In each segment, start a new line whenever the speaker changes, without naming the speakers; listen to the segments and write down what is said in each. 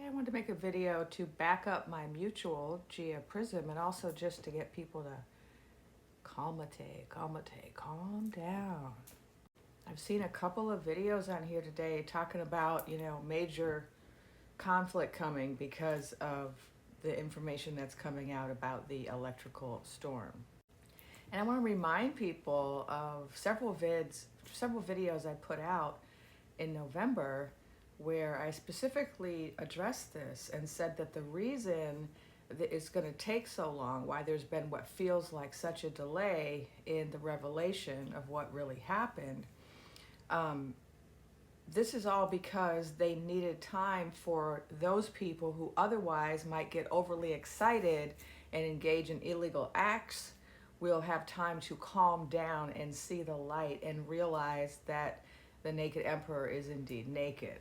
I wanted to make a video to back up my mutual, Gia Prism, and also just to get people to calm down. I've seen a couple of videos on here today talking about, major conflict coming because of the information that's coming out about the electrical storm. And I want to remind people of several videos I put out in November where I specifically addressed this and said that the reason that it's going to take so long, why there's been what feels like such a delay in the revelation of what really happened, this is all because they needed time for those people who otherwise might get overly excited and engage in illegal acts. We'll have time to calm down and see the light and realize that the naked emperor is indeed naked.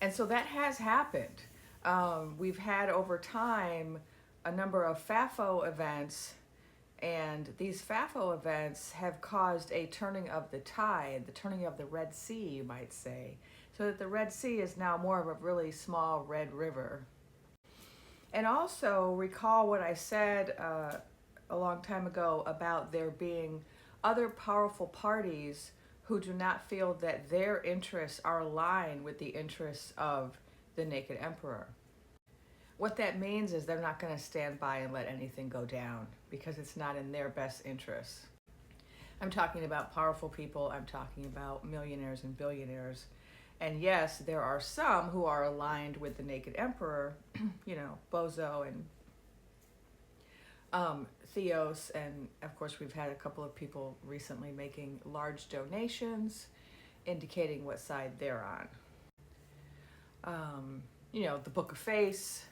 And so that has happened. We've had over time a number of FAFO events, and these FAFO events have caused a turning of the tide, the turning of the Red Sea, you might say, so that the Red Sea is now more of a really small red river. And also recall what I said a long time ago about there being other powerful parties who do not feel that their interests are aligned with the interests of the naked emperor. What that means is they're not going to stand by and let anything go down because it's not in their best interests. I'm talking about powerful people. I'm talking about millionaires and billionaires. And yes, there are some who are aligned with the naked emperor, Bozo and Theos, and of course we've had a couple of people recently making large donations indicating what side they're on. The Book of Face,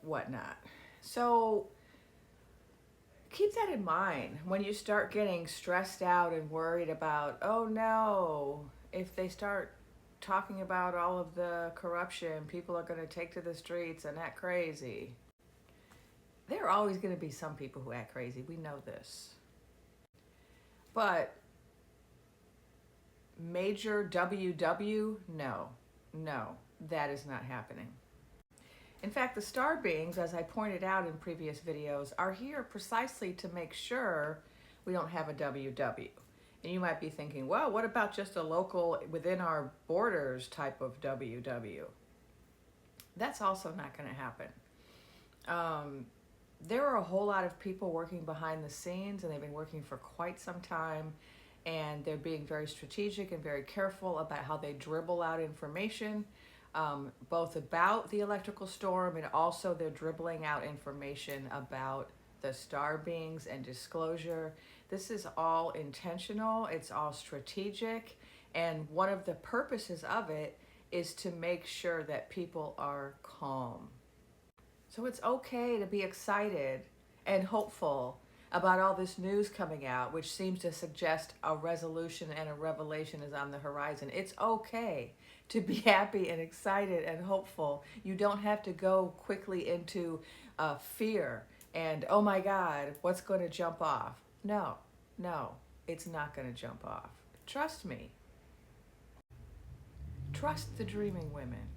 whatnot. So keep that in mind when you start getting stressed out and worried about, oh no, if they start talking about all of the corruption, people are going to take to the streets and act crazy. There are always going to be some people who act crazy. We know this. But major WW, no, that is not happening. In fact, the star beings, as I pointed out in previous videos, are here precisely to make sure we don't have a WW. And you might be thinking, well, what about just a local, within our borders type of WW? That's also not going to happen. There are a whole lot of people working behind the scenes, and they've been working for quite some time, and they're being very strategic and very careful about how they dribble out information, both about the electrical storm, and also they're dribbling out information about the star beings and disclosure. This is all intentional, it's all strategic, and one of the purposes of it is to make sure that people are calm. So it's okay to be excited and hopeful about all this news coming out, which seems to suggest a resolution and a revelation is on the horizon. It's okay to be happy and excited and hopeful. You don't have to go quickly into fear and, oh my God, what's going to jump off? No, it's not going to jump off. Trust me. Trust the dreaming women.